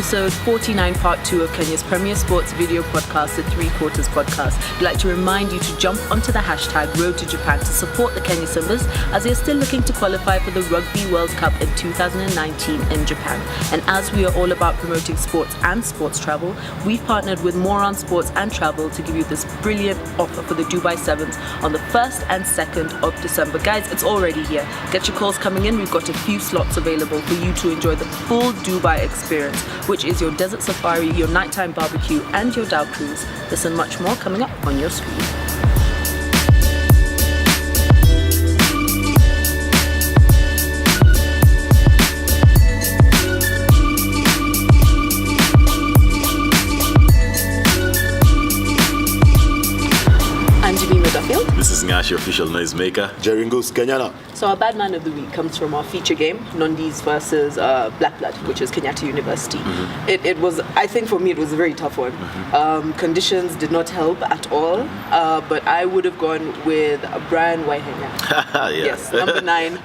episode 49, part 2 of Kenya's premier sports video podcast, the Three Quarters Podcast. We'd like to remind you to jump onto the hashtag Road to Japan to support the Kenya Simbas as they are still looking to qualify for the Rugby World Cup in 2019 in Japan. And as we are all about promoting sports and sports travel, we've partnered with More on Sports and Travel to give you this brilliant offer for the Dubai Sevens on the 1st and 2nd of December. Guys, it's already here. Get your calls coming in. We've got a few slots available for you to enjoy the full Dubai experience, which is your desert safari, your nighttime barbecue, and your Dow cruise. This and much more coming up on your screen. This is Ngashi, official noisemaker. Jeringo's Kenyana. So our bad man of the week comes from our feature game, Nondis versus Black Blood, which is Kenyatta University. Mm-hmm. It was, I think for me, it was a very tough one. Mm-hmm. Conditions did not help at all, but I would have gone with Brian Waihenya. Yes, number 9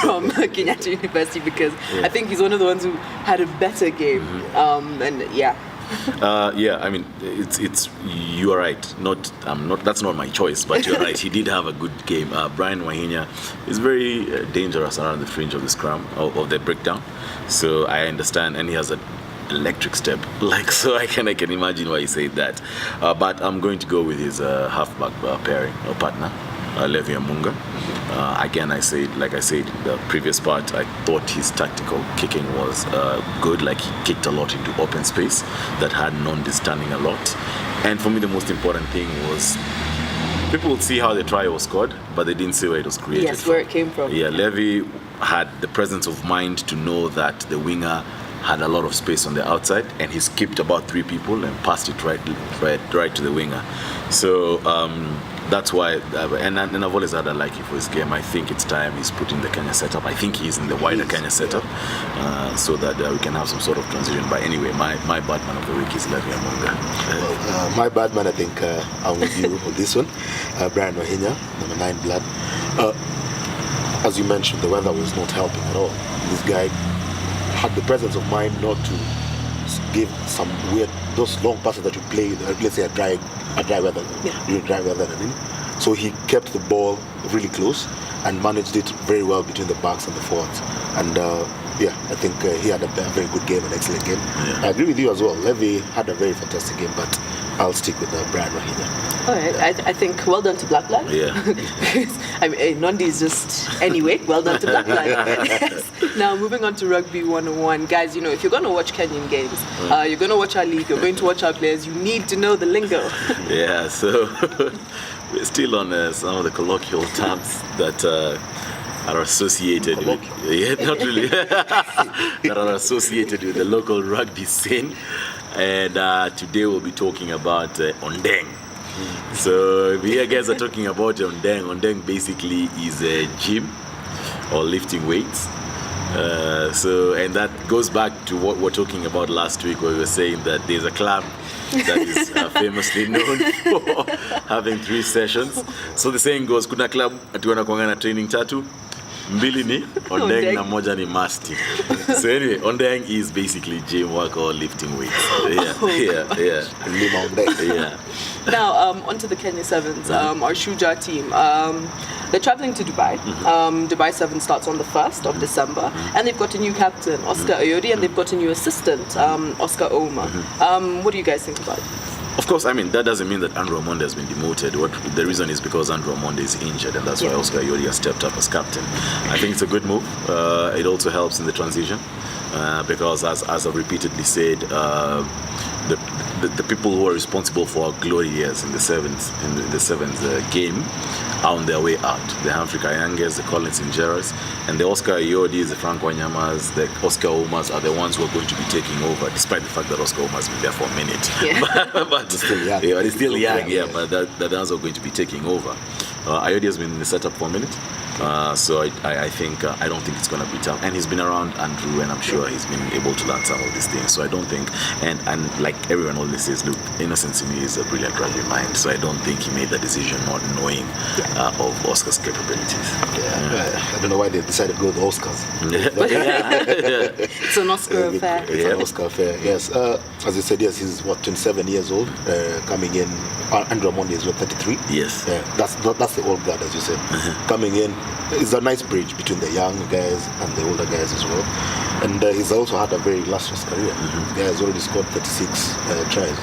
from Kenyatta University, because I think he's one of the ones who had a better game. I mean, it's you are right. That's not my choice, but you're right. He did have a good game. Brian Waihenya is very dangerous around the fringe of the scrum of the breakdown. So I understand, and he has an electric step. So I can imagine why he said that. But I'm going to go with his halfback pairing or partner, Levi Amunga. Again, like I said in the previous part, I thought his tactical kicking was good. Like, he kicked a lot into open space that had Nondi standing a lot. And for me, the most important thing was people would see how the try was scored, but they didn't see where it was created. Yes, where it came from. Yeah, Levi had the presence of mind to know that the winger had a lot of space on the outside, and he skipped about 3 people and passed it right to the winger. So that's why, and I've always had a liking for his game. I think it's time he's put in the Kenya setup. I think he's in the wider Kenya setup, so that we can have some sort of transition. But anyway, my bad man of the week is Levi Amunga. My bad man, I think I'm with you on this one. Brian Waihenya, number 9 blood. As you mentioned, the weather was not helping at all. This guy had the presence of mind not to give some weird, those long passes that you play, let's say a dry weather, dry weather. So he kept the ball really close and managed it very well between the backs and the forwards. And I think he had a very good game, an excellent game. Yeah. I agree with you as well. Levi had a very fantastic game, but I'll stick with Brian Waihenya. All right, I think well done to Black Blood. Yeah. I mean, Nondi is just, anyway, well done to Black Blood. Yes. Now, moving on to Rugby 101. Guys, if you're going to watch Kenyan games, you're going to watch our league, you're going to watch our players, you need to know the lingo. Yeah, so we're still on some of the colloquial terms that are associated with, not really, that are associated with the local rugby scene. And today we'll be talking about Ondeng. So if you guys are talking about Ondeng basically is a gym or lifting weights. And that goes back to what we were talking about last week, where we were saying that there's a club that is famously known for having 3 sessions. So the saying goes, kuna club atuwana kuangana training tatu, mbili ni Ondeng na moja ni masti. So anyway, Ondeng is basically gym work or lifting weights. Yeah. Now, onto the Kenya Sevens, our Shuja team. They're traveling to Dubai. Dubai 7 starts on the 1st of December, and they've got a new captain, Oscar Oyodi, and they've got a new assistant, Oscar Oma. What do you guys think about it? Of course, I mean, that doesn't mean that Andrew Omonde has been demoted. The reason is because Andrew Omonde is injured, and that's why Oscar Oyodi has stepped up as captain. I think it's a good move. It also helps in the transition, because as I've repeatedly said, the people who are responsible for our glory years in the sevens game are on their way out. The Humphrey Kayanges, the Collins Injeras, and the Oscar Oyodis, the Frank Wanyamas, the Oscar Omas are the ones who are going to be taking over, despite the fact that Oscar Oma has been there for a minute. Yeah. but he's still young. Yeah, he's still young, but the ones are going to be taking over. Oyodi has been in the setup for a minute. So I think I don't think it's going to be tough. And he's been around Andrew, and I'm sure he's been able to learn some of these things. So I don't think, and like everyone always says, look, Innocent to me is a brilliant rugby mind. So I don't think he made the decision not knowing of Oscar's capabilities. I don't know why they decided to go to the Oscars. It's an Oscar affair. It's an Oscar affair, yes. As you said, yes, he's 27 years old, coming in. Andrew Amondi is 33. Yes. That's the old guard, as you said. Coming in, it's a nice bridge between the young guys and the older guys as well. And he's also had a very illustrious career. The guy has already scored 36 tries.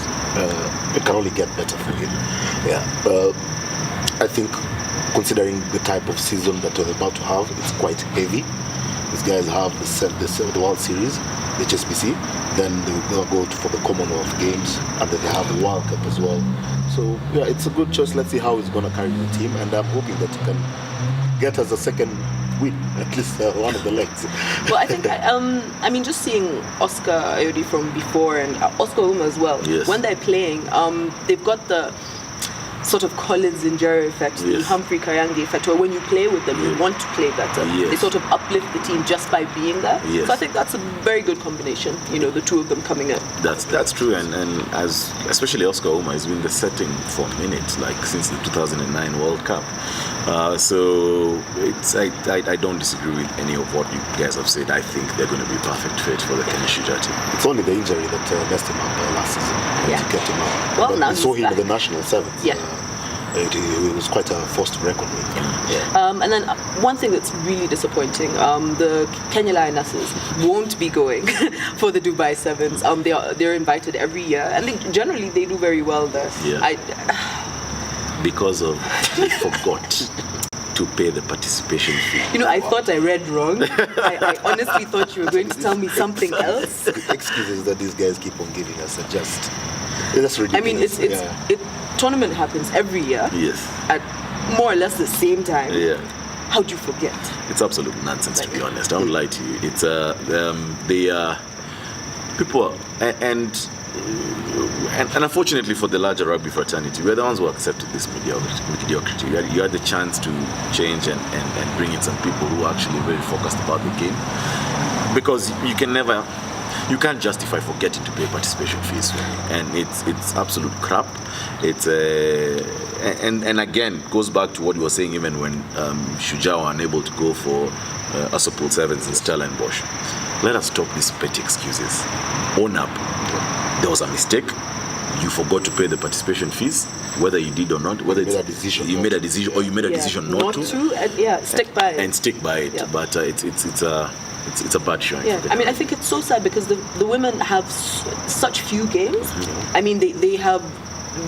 It can only get better for him. I think, considering the type of season that we're about to have, it's quite heavy. These guys have the World Series, the HSBC, then they'll go for the Commonwealth Games, and then they have the World Cup as well. So it's a good choice. Let's see how he's going to carry the team, and I'm hoping that he can get us a second win, at least one of the legs. Well, I think, I mean, just seeing Oscar Ayodi from before and Oscar Uma as well, when they're playing, they've got the sort of Collins and Jerry effect, the Humphrey Kayangi effect, where when you play with them, you want to play better. They sort of uplift the team just by being there. So I think that's a very good combination, the two of them coming in. That's true, and as especially Oscar Uma has been the setting for minutes, like since the 2009 World Cup. So I don't disagree with any of what you guys have said. I think they're going to be a perfect fit for the Kenya Shujaa team. It's only the injury that messed him up last season to get him out. Well, now we saw him in the national sevens. It was quite a force to reckon with. And then one thing that's really disappointing, the Kenya Lionesses won't be going for the Dubai Sevens. They're invited every year, and generally they do very well there. Because they forgot to pay the participation fee. I thought I read wrong. I honestly thought you were going to tell me something else. The excuses that these guys keep on giving us are just ridiculous. I mean, it's tournament happens every year. At more or less the same time. How do you forget? It's absolute nonsense, to be honest. I won't lie to you. It's people and unfortunately for the larger rugby fraternity, we're the ones who accepted this mediocrity. You had the chance to change and bring in some people who are actually very focused about the game, because you can't justify forgetting to pay participation fees, and it's absolute crap. It's and again goes back to what you were saying, even when Shujaa were unable to go for Asopul Sevens in Stellenbosch. Let us stop these petty excuses. Own up. There was a mistake. You forgot to pay the participation fees, whether you did or not. Whether you made a decision or you made a decision not to. Stick by it. And stick by it. But it's a bad showing. I mean, I think it's so sad because the women have such few games. I mean, they have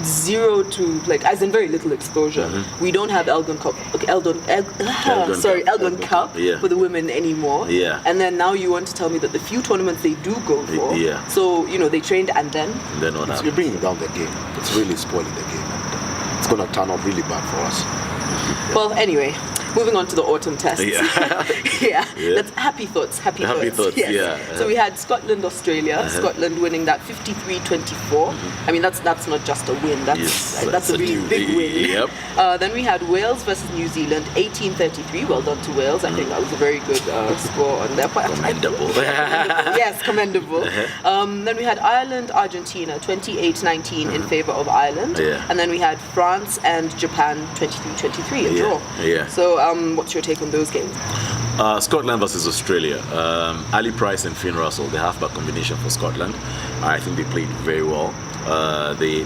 zero to as in very little exposure. We don't have Elgon Cup for the women anymore. And then now you want to tell me that the few tournaments they do go for, so they trained and then what you're bringing down the game. It's really spoiling the game, and it's going to turn out really bad for us. Well, anyway, moving on to the autumn tests. That's happy thoughts. Yes. So we had Scotland, Australia. Scotland winning that 53-24. I mean, that's not just a win. That's a really big win. Then we had Wales versus New Zealand, 18-33. Well done to Wales. I think that was a very good score on their part. Commendable. Yes, commendable. Then we had Ireland, Argentina, 28-19 in favor of Ireland. And then we had France and Japan, 23-23, a draw. So what's your take on those games? Scotland versus Australia. Ali Price and Finn Russell, the halfback combination for Scotland. I think they played very well. They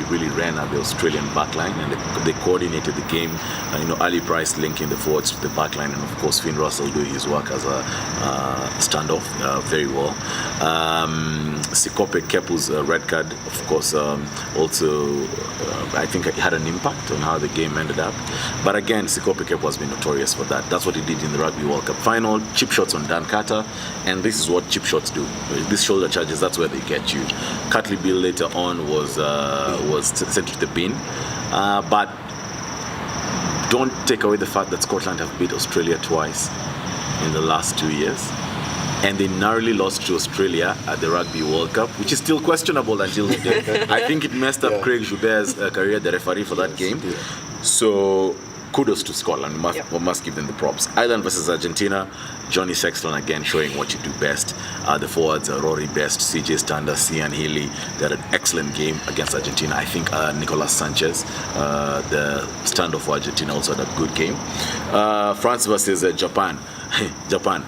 really ran at the Australian backline, and they coordinated the game. Ali Price linking the forwards to the backline, and of course Finn Russell doing his work as a standoff very well. Sikope Kepu's red card, of course, also I think it had an impact on how the game ended up. But again, Sikope Kepu has been notorious for that. That's what he did in the Rugby World Cup final. Chip shots on Dan Carter, and this is what chip shots do. These shoulder charges, that's where they get you. Cutley Bill later on was sent to the bin, but don't take away the fact that Scotland have beat Australia twice in the last 2 years, and they narrowly lost to Australia at the Rugby World Cup, which is still questionable until today. I think it messed up Craig Joubert's career, the referee for that game. So kudos to Scotland. We must give them the props. Ireland versus Argentina. Johnny Sexton again showing what you do best. The forwards are Rory Best, CJ Stander, Cian Healy. They had an excellent game against Argentina. I think Nicolas Sanchez, the standoff for Argentina, also had a good game. France versus Japan. Japan.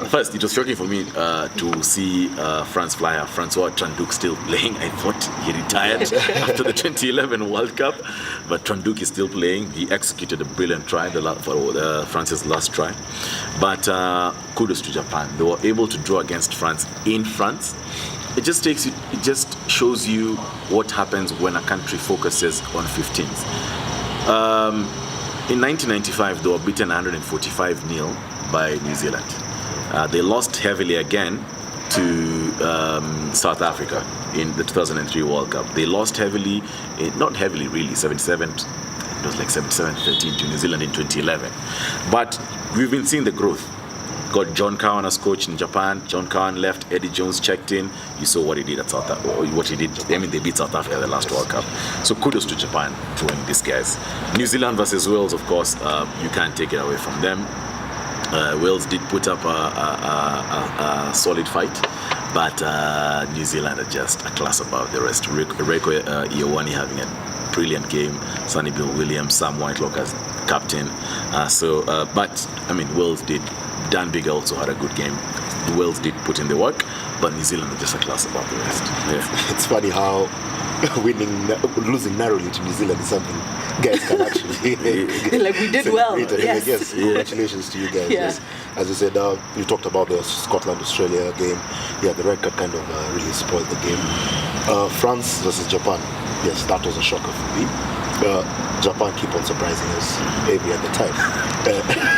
First, it was shocking for me to see France flyer Francois Tranduk still playing. I thought he retired after the 2011 World Cup, but Tranduk is still playing. He executed a brilliant try for France's last try. But kudos to Japan. They were able to draw against France in France. It just shows you what happens when a country focuses on 15s. In 1995, they were beaten 145-0 by New Zealand. They lost heavily again to South Africa in the 2003 World Cup. They lost heavily, not heavily really, 77, it was like 77-13 to New Zealand in 2011. But we've been seeing the growth. Got John Cowan as coach in Japan. John Cowan left. Eddie Jones checked in. You saw what he did at South Africa. What he did. I mean, they beat South Africa the last World Cup. So kudos to Japan throwing these guys. New Zealand versus Wales, of course, you can't take it away from them. Wales did put up a solid fight, but New Zealand are just a class above the rest. Reko Ioane having a brilliant game. Sonny Bill Williams, Sam Whitelock as captain. But I mean, Wales did. Dan Bigger also had a good game. The Wales did put in the work, but New Zealand are just a class above the rest. Yeah. It's funny how losing narrowly to New Zealand is something guys can actually like we did well. Yes. Congratulations to you guys. Yeah. Yes. As you said, you talked about the Scotland-Australia game. Yeah, the red card kind of really spoiled the game. France versus Japan. Yes, that was a shocker for me. Japan keep on surprising us every other time.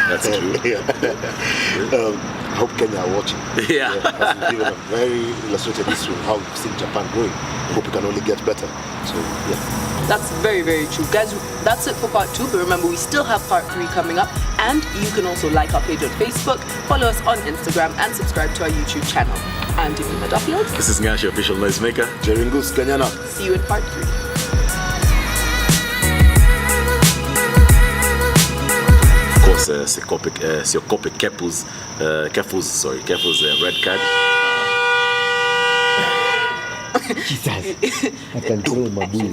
That's true. I hope Kenya are watching. Yeah. As we've given a very illustrated history of how we've seen Japan growing. Hope it can only get better. So, yeah. That's very, very true. Guys, that's it for part 2. But remember, we still have part 3 coming up. And you can also like our page on Facebook, follow us on Instagram, and subscribe to our YouTube channel. I'm BMOTW. This is Ngashi, official noisemaker. Jeringus Kenyana. See you in part 3. Sekope Kefu's red card. Jesus. I can throw my bull.